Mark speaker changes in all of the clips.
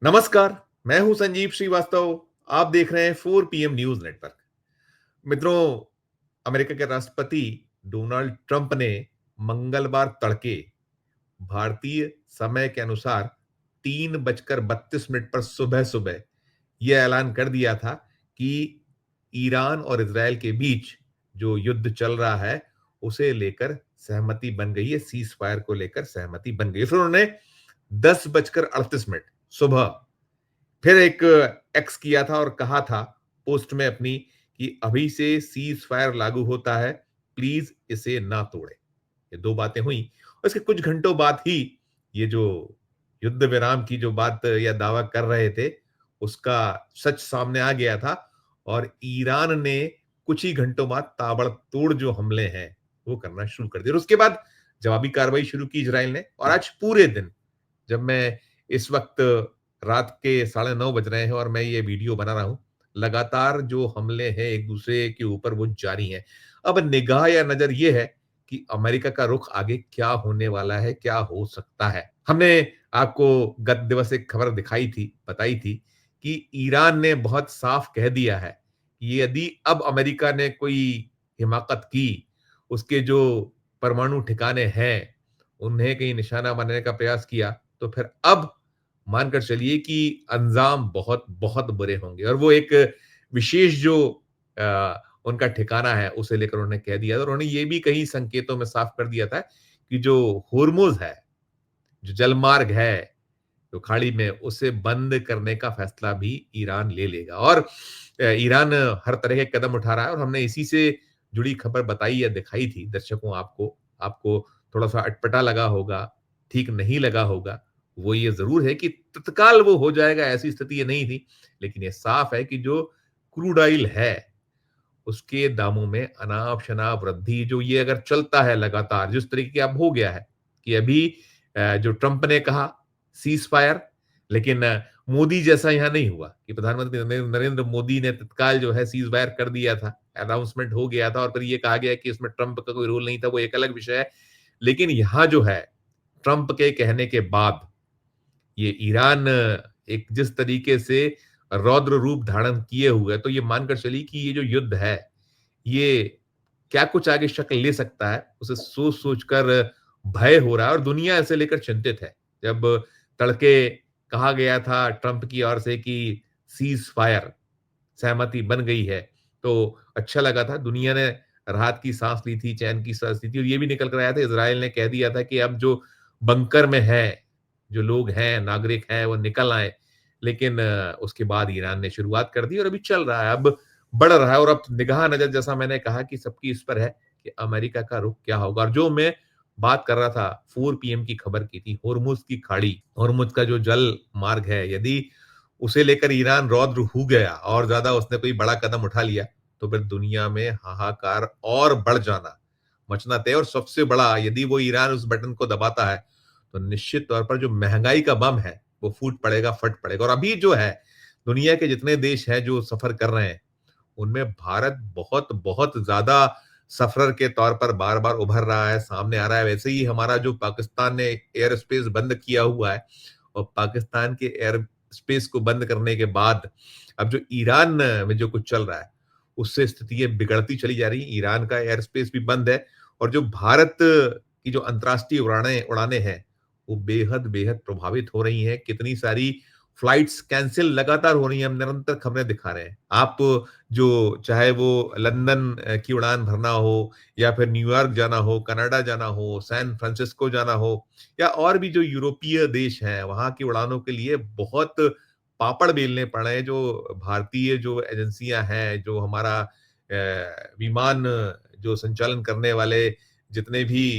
Speaker 1: नमस्कार। मैं हूं संजीव श्रीवास्तव। आप देख रहे हैं 4 PM न्यूज नेटवर्क। मित्रों, अमेरिका के राष्ट्रपति डोनाल्ड ट्रंप ने मंगलवार तड़के भारतीय समय के अनुसार 3:32 पर सुबह सुबह यह ऐलान कर दिया था कि ईरान और इसराइल के बीच जो युद्ध चल रहा है उसे लेकर सहमति बन गई है। सीज फायर को लेकर सहमति बन गई है। फिर उन्होंने 10:38 सुबह फिर एक एक्स किया था और कहा था पोस्ट में अपनी कि अभी से सीज फायर लागू होता है, प्लीज इसे ना तोड़े। ये दो बातें हुई और इसके कुछ घंटों बाद ही ये जो युद्ध विराम की जो बात या दावा कर रहे थे उसका सच सामने आ गया था और ईरान ने कुछ ही घंटों बाद ताबड़तोड़ जो हमले हैं वो करना शुरू कर दिए और उसके बाद जवाबी कार्रवाई शुरू की इजराइल ने। और आज पूरे दिन, जब मैं इस वक्त रात के 9:30 बज रहे हैं और मैं ये वीडियो बना रहा हूं, लगातार जो हमले हैं एक दूसरे के ऊपर वो जारी हैं। अब निगाह या नजर ये है कि अमेरिका का रुख आगे क्या होने वाला है, क्या हो सकता है। हमने आपको गत दिवस एक खबर दिखाई थी, बताई थी कि ईरान ने बहुत साफ कह दिया है कि यदि अब अमेरिका ने कोई हिमाकत की, उसके जो परमाणु ठिकाने हैं उन्हें कहीं निशाना बनाने का प्रयास किया, तो फिर अब मानकर चलिए कि अंजाम बहुत बहुत बुरे होंगे। और वो एक विशेष जो उनका ठिकाना है उसे लेकर उन्होंने कह दिया और उन्होंने ये भी कई संकेतों में साफ कर दिया था कि जो होर्मुज है, जो जलमार्ग है, जो खाड़ी में, उसे बंद करने का फैसला भी ईरान ले लेगा। और ईरान हर तरह के कदम उठा रहा है और हमने इसी से जुड़ी खबर बताई या दिखाई थी दर्शकों आपको। आपको थोड़ा-सा अटपटा लगा होगा, ठीक नहीं लगा होगा। वो ये ज़रूर है कि तत्काल वो हो जाएगा, ऐसी स्थिति ये नहीं थी। लेकिन ये साफ है कि जो क्रूड ऑयल है उसके दामों में अनाप-शनाप वृद्धि, जो ये अगर चलता है लगातार जिस तरीके का अब हो गया है कि अभी जो ट्रंप ने कहा सीज़ फायर, लेकिन मोदी जैसा यहाँ नहीं हुआ कि प्रधानमंत्री नरेंद्र मोदी ने तत्काल जो है सीज़ फायर कर दिया था, अनाउंसमेंट हो गया था और फिर ये कहा गया कि इसमें ट्रंप का कोई रोल नहीं था, वो एक अलग विषय है। लेकिन यहाँ जो है, ट्रंप के कहने के बाद ये ईरान एक जिस तरीके से रौद्र रूप धारण किए हुए है, तो ये मानकर चलिए कि ये जो युद्ध है, ये क्या कुछ आगे शक्ल ले सकता है, उसे सोच-सोच कर भय हो रहा है और दुनिया इसे लेकर चिंतित है। जब तड़के कहा गया था ट्रंप की ओर से कि सीज़ फायर, सहमति बन गई है, तो अच्छा लगा था। दुनिया ने राहत की साँस ली थी, चैन की साँस ली थी और ये भी निकल कर आया था, इज़राइल ने कह दिया था कि अब जो बंकर में हैं, जो लोग हैं, नागरिक हैं, वो निकल आएँ। लेकिन उसके बाद ईरान ने शुरुआत कर दी और अभी चल रहा है, अब बढ़ रहा है और अब निगाह नज़र, जैसा मैंने कहा, कि सबकी इस पर है कि अमेरिका का रुख क्या होगा। और जो मैं बात कर रहा था 4 पीएम की खबर की थी, होर्मुज़ की खाड़ी, होर्मुज़ का जो जल मार्ग है, यदि उसे लेकर ईरान रौद्र हो गया और ज़्यादा उसने कोई बड़ा कदम उठा लिया, तो फिर दुनिया में हाहाकार और बढ़ जाना, मचना तय। और सबसे बड़ा, यदि वो ईरान उस बटन को दबाता है, तो निश्चित तौर पर जो महँगाई का बम है, वो फूट पड़ेगा, फट पड़ेगा। और अभी जो है, दुनिया के जितने देश हैं जो सफ़र कर रहे हैं, उनमें भारत बहुत-बहुत ज़्यादा सफ़रर के तौर पर बार-बार उभर रहा है, सामने आ रहा है। वैसे ही हमारा जो पाकिस्तान ने एयर स्पेस बंद किया हुआ है और पाकिस्तान के एयर स्पेस को बंद करने के बाद अब जो ईरान में जो कुछ चल रहा है, उससे स्थितियाँ बिगड़ती चली जा रही हैं। ईरान का एयर स्पेस भी बंद है और जो भारत की जो अंतर्राष्ट्रीय उड़ानें उड़ानें हैं, वो बेहद प्रभावित हो रही हैं। कितनी सारी फ्लाइट्स कैंसल लगातार हो रही हैं, हम निरंतर खबरें दिखा रहे हैं। आप जो चाहे वो लंदन की उड़ान भरना हो या फिर न्यूयॉर्क जाना हो, कनाडा जाना हो, सैन फ्रांसिस्को जाना हो या और भी जो यूरोपीय देश हैं, वहाँ की उड़ानों के लिए बहुत पापड़ बेलने पड़ रहे हैं। जो भारतीय जो एजेंसियाँ हैं, जो हमारा विमान जो संचालन करने वाले जितने भी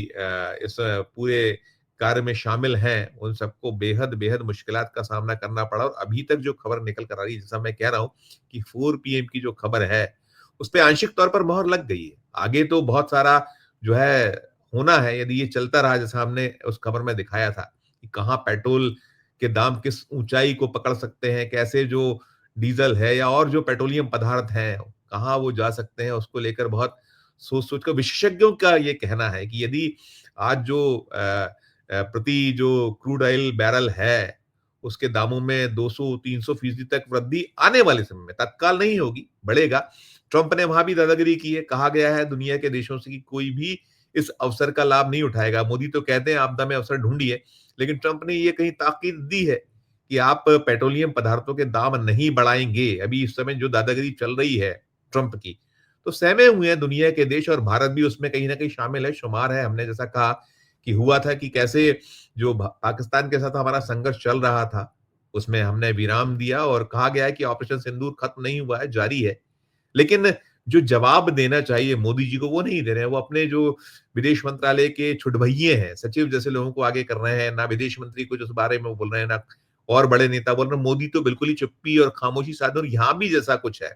Speaker 1: इस पूरे कार्य में शामिल हैं, उन सबको बेहद मुश्किलात का सामना करना पड़ा। और अभी तक जो खबर निकल कर आ रही है, जैसा मैं कह रहा हूँ कि 4 पीएम की जो खबर है, उसपे आंशिक तौर पर मोहर लग गई है। आगे तो बहुत सारा जो है होना है, यदि ये चलता रहा जैसा हमने उस खबर में दिखाया था कि कहाँ पेट्रोल के दाम किस ऊँचाई को पकड़ सकते हैं, कैसे जो डीज़ल है या और जो पेट्रोलियम पदार्थ हैं, कहाँ वो जा सकते हैं, उसको लेकर बहुत सोच-सोच कर विशेषज्ञों का ये कहना है कि यदि आज जो प्रति जो क्रूड ऑयल बैरल है, उसके दामों में 200-300% तक वृद्धि आने वाले समय में, तत्काल नहीं होगी, बढ़ेगा। ट्रंप ने वहाँ भी दादागिरी की है, कहा गया है दुनिया के देशों से कि कोई भी इस अवसर का लाभ नहीं उठाएगा। मोदी तो कहते हैं आपदा में अवसर ढूँढिए, लेकिन ट्रंप ने ये कहीं ताकीद दी है कि आप पेट्रोलियम पदार्थों के दाम नहीं बढ़ाएँगे। अभी इस समय जो दादागिरी चल रही है ट्रंप की, तो सहमे हुए हैं दुनिया के देश और भारत भी उसमें कहीं न कहीं शामिल है, शुमार है। हमने जैसा कहा कि हुआ था कि कैसे जो पाकिस्तान के साथ हमारा संघर्ष चल रहा था, उसमें हमने विराम दिया और कहा गया है कि ऑपरेशन सिंदूर खत्म नहीं हुआ है, जारी है। लेकिन जो जवाब देना चाहिए मोदी जी को वो नहीं दे रहे हैं। वो अपने जो विदेश मंत्रालय के छुटभइये हैं, सचिव जैसे लोगों को आगे कर रहे हैं, ना विदेश मंत्री कुछ उस बारे में वो बोल रहे हैं, ना और बड़े नेता बोल रहे हैं। मोदी तो बिल्कुल ही चुप्पी और खामोशी साधे और यहाँ भी जैसा कुछ है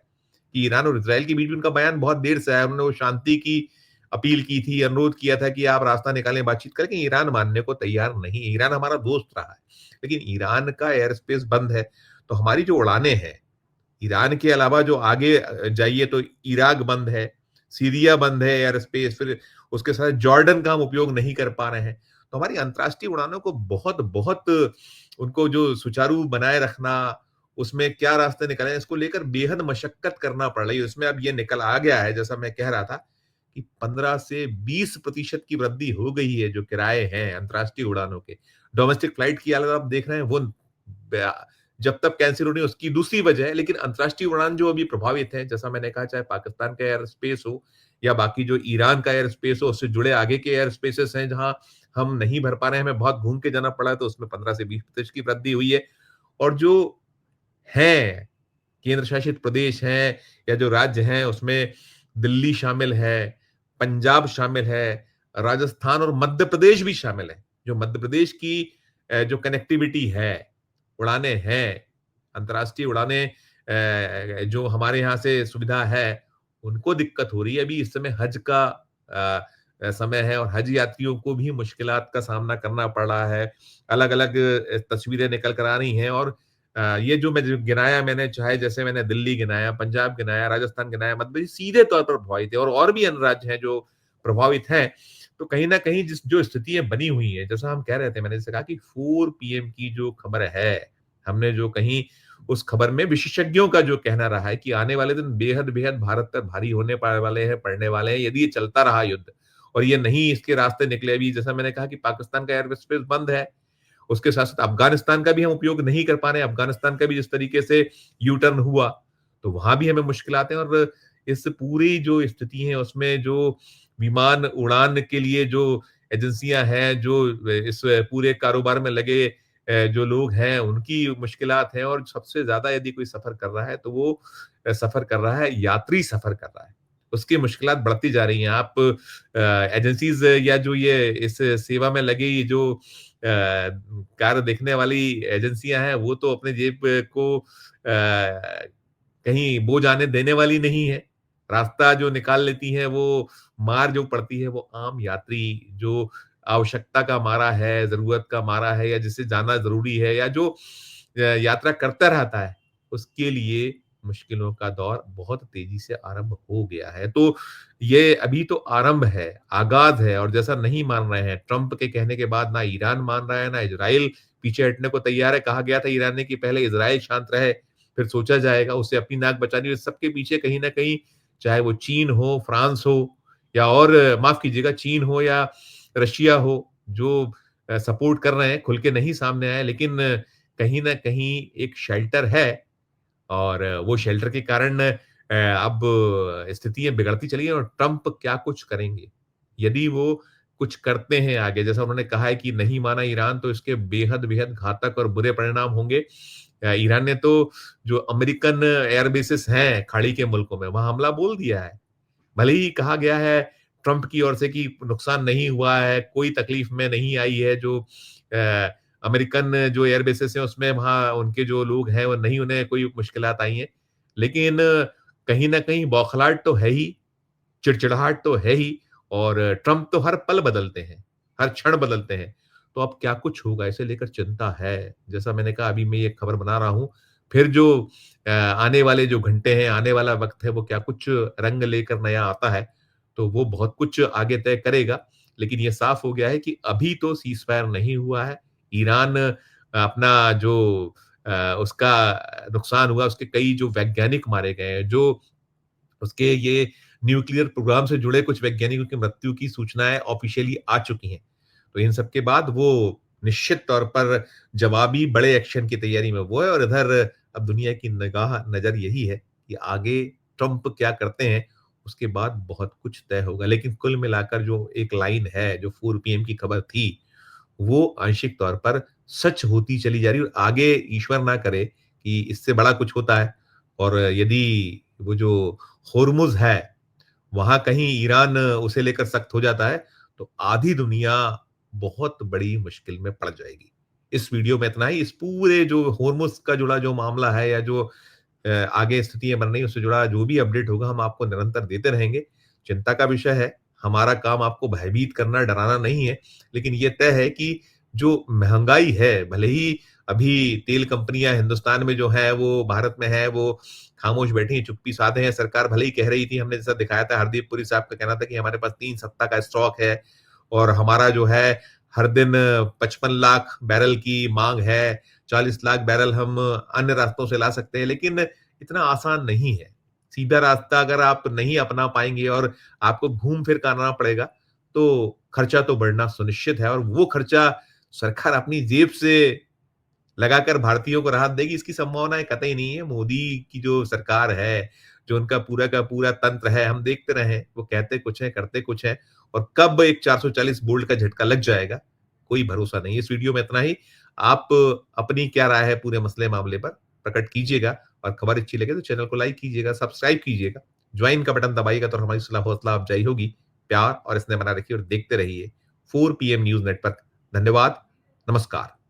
Speaker 1: कि ईरान और इज़राइल के बीच में उनका बयान बहुत देर से आया। उन्होंने वो शांति की अपील की थी, अनुरोध किया था कि आप रास्ता निकालें, बातचीत करें, लेकिन ईरान मानने को तैयार नहीं है। ईरान हमारा दोस्त रहा है, लेकिन ईरान का एयर स्पेस बंद है, तो हमारी जो उड़ानें हैं ईरान के अलावा जो आगे जाइए तो इराक बंद है, सीरिया बंद है एयर स्पेस, फिर उसके साथ जॉर्डन का हम उपयोग नहीं कर पा रहे हैं। तो हमारी अंतर्राष्ट्रीय उड़ानों को बहुत-बहुत उनको जो सुचारू बनाए रखना, उसमें क्या रास्ते निकालें, इसको लेकर बेहद मशक्कत करना पड़ रही है। उसमें अब ये निकल आ गया है, जैसा मैं कह रहा था कि 15 से 20% की वृद्धि हो गई है, जो किराए हैं अंतर्राष्ट्रीय उड़ानों के। डोमेस्टिक फ्लाइट की हालत आप देख रहे हैं, वो ब जब तक कैंसल हो रही है उसकी दूसरी वजह है, लेकिन अंतर्राष्ट्रीय उड़ान जो अभी प्रभावित है, जैसा मैंने कहा चाहे पाकिस्तान का एयर स्पेस हो या बाकी जो ईरान का एयर स्पेस हो, उससे जुड़े आगे के एयर स्पेसेस हैं जहाँ हम नहीं भर पा रहे हैं, हमें बहुत घूम के जाना पड़ा है, तो उसमें 15 से 20% की वृद्धि हुई है। और जो हैं, केंद्र शासित प्रदेश हैं या जो राज्य हैं उसमें दिल्ली शामिल है, पंजाब शामिल है, राजस्थान और मध्य प्रदेश भी शामिल है। जो मध्य प्रदेश की जो कनेक्टिविटी है, उड़ानें हैं, अंतर्राष्ट्रीय उड़ानें जो हमारे यहाँ से सुविधा है, उनको दिक्कत हो रही है। अभी इस समय हज का समय है और हज यात्रियों को भी मुश्किलात का सामना करना पड़ रहा है। अलग-अलग तस्वीरें निकल कर आ रही हैं और ये जो मैं जो गिनाया मैंने चाहे जैसे मैंने दिल्ली गिनाया, पंजाब गिनाया, राजस्थान गिनाया, मध्य प्रदेश सीधे तौर पर प्रभावित है और भी अन्य राज्य हैं जो प्रभावित हैं। तो कहीं न कहीं जिस जो स्थितियाँ बनी हुई हैं, जैसा हम कह रहे थे मैंने जैसे कहा कि 4 पीएम की जो खबर है, हमने जो कहीं उस खबर में विशेषज्ञों का जो कहना रहा है कि आने वाले दिन बेहद-बेहद भारत पर भारी होने पा वाले हैं, पड़ने वाले हैं, यदि ये चलता रहा युद्ध और ये नहीं इसके रास्ते निकले अभी जैसा मैंने कहा कि पाकिस्तान का एयर स्पेस बंद है। उसके साथ-साथ अफ़गानिस्तान का भी हम उपयोग नहीं कर पा रहे हैं। अफ़गानिस्तान का भी जिस तरीके से यू टर्न हुआ, तो वहाँ भी हमें मुश्किलात हैं और इस पूरी जो स्थिति है उसमें जो विमान उड़ान के लिए जो एजेंसियाँ हैं, जो इस पूरे कारोबार में लगे जो लोग हैं, उनकी मुश्किलात हैं और सबसे ज़्यादा यदि कोई सफ़र कर रहा है, तो वो सफ़र कर रहा है, यात्री सफ़र कर रहा है। उसकी मुश्किलात बढ़ती जा रही हैं। आप एजेंसीज़ या जो ये इस सेवा में लगी जो कार्य देखने वाली एजेंसियाँ हैं, वो तो अपने जेब को कहीं बोझ आने देने वाली नहीं है। रास्ता जो निकाल लेती हैं, वो मार जो पड़ती है, वो आम यात्री जो आवश्यकता का मारा है, ज़रूरत का मारा है या जिसे जाना ज़रूरी है या जो यात्रा करता रहता है, उसके लिए मुश्किलों का दौर बहुत तेज़ी से आरंभ हो गया है। तो ये अभी तो आरंभ है, आगाज़ है और जैसा नहीं मान रहे हैं, ट्रंप के कहने के बाद ना ईरान मान रहा है, ना इज़राइल पीछे हटने को तैयार है। कहा गया था ईरान ने कि पहले इज़राइल शांत रहे, फिर सोचा जाएगा, उसे अपनी नाक बचानी है। सबके पीछे कहीं न कहीं चाहे वो चीन हो, फ्रांस हो या और माफ़ कीजिएगा चीन हो या रशिया हो, जो सपोर्ट कर रहे हैं, खुल के नहीं सामने आए लेकिन कहीं न कहीं एक शेल्टर है और वो शेल्टर के कारण अब स्थितियाँ बिगड़ती चली गई और ट्रंप क्या कुछ करेंगे। यदि वो कुछ करते हैं आगे, जैसा उन्होंने कहा है कि नहीं माना ईरान तो इसके बेहद-बेहद घातक और बुरे परिणाम होंगे। ईरान ने तो जो अमेरिकन एयर बेसेस हैं खाड़ी के मुल्कों में, वहाँ हमला बोल दिया है। भले ही कहा गया है ट्रंप की ओर से कि नुकसान नहीं हुआ है, कोई तकलीफ में नहीं आई है, जो अमेरिकन जो एयर बेसेस हैं उसमें वहाँ उनके जो लोग हैं वो नहीं उन्हें कोई मुश्किलात आई हैं। लेकिन कहीं न कहीं बौखलाहट तो है ही, चिड़चिड़ाहट तो है ही और ट्रंप तो हर पल बदलते हैं, हर क्षण बदलते हैं। तो अब क्या कुछ होगा इसे लेकर चिंता है। जैसा मैंने कहा अभी मैं ये खबर बना रहा हूँ, फिर जो आने वाले जो घंटे हैं, आने वाला वक़्त है वो क्या कुछ रंग लेकर नया आता है, तो वो बहुत कुछ आगे तय करेगा। लेकिन ये साफ़ हो गया है कि अभी तो सीज़फायर नहीं हुआ है। ईरान अपना जो उसका नुकसान हुआ, उसके कई जो वैज्ञानिक मारे गए हैं, जो उसके ये न्यूक्लियर प्रोग्राम से जुड़े कुछ वैज्ञानिकों की मृत्यु की सूचनाएँ ऑफ़िशियली आ चुकी हैं। तो इन सब के बाद वो निश्चित तौर पर जवाबी बड़े एक्शन की तैयारी में वो है और इधर अब दुनिया की नज़र यही है कि आगे ट्रंप क्या करते हैं, उसके बाद बहुत कुछ तय होगा। लेकिन कुल मिलाकर जो एक लाइन है, जो 4 पीएम की खबर थी, वो आंशिक तौर पर सच होती चली जा रही है और आगे ईश्वर ना करे कि इससे बड़ा कुछ होता है और यदि वो जो होर्मुज़ है, वहाँ कहीं ईरान उसे लेकर सख्त हो जाता है, तो आधी दुनिया बहुत बड़ी मुश्किल में पड़ जाएगी। इस वीडियो में इतना ही, इस पूरे जो होर्मुज़ का जुड़ा जो मामला है या जो आगे स्थितियाँ बन रही हैं, उससे जुड़ा जो भी अपडेट होगा, हम आपको निरंतर देते रहेंगे। चिंता का विषय है, हमारा काम आपको भयभीत करना, डराना नहीं है, लेकिन ये तय है कि जो महँगाई है, भले ही अभी तेल कंपनियाँ हिंदुस्तान में जो हैं, वो भारत में हैं, वो खामोश बैठी हैं, चुप्पी साधे हैं। सरकार भले ही कह रही थी, हमने जैसा दिखाया था, हरदीप पुरी साहब का कहना था कि हमारे पास 3 सप्ताह का स्टॉक है और हमारा जो है, हर दिन 55 लाख बैरल की माँग है, 40 लाख बैरल हम अन्य रास्तों से ला सकते हैं, लेकिन इतना आसान नहीं है। सीधा रास्ता अगर आप नहीं अपना पाएँगे और आपको घूम-फिर कर आना पड़ेगा, तो खर्चा तो बढ़ना सुनिश्चित है और वो खर्चा सरकार अपनी जेब से लगाकर भारतीयों को राहत देगी, इसकी संभावनाएँ कतई नहीं है। मोदी की जो सरकार है, जो उनका पूरा का पूरा तंत्र है, हम देखते रहे हैं, वो कहते कुछ है, करते कुछ है और कब एक 440 वोल्ट का झटका लग जाएगा, कोई भरोसा नहीं है। इस वीडियो में इतना ही। आप अपनी क्या राय है पूरे मसले मामले पर, प्रकट कीजिएगा और खबर अच्छी लगे तो चैनल को लाइक कीजिएगा, सब्सक्राइब कीजिएगा, ज्वाइन का बटन दबाइएगा तो हमारी सुलह हौसला अफ़ज़ाई होगी। प्यार और स्नेह बना रखिए और देखते रहिए 4 पीएम न्यूज़ नेटवर्क। धन्यवाद, नमस्कार।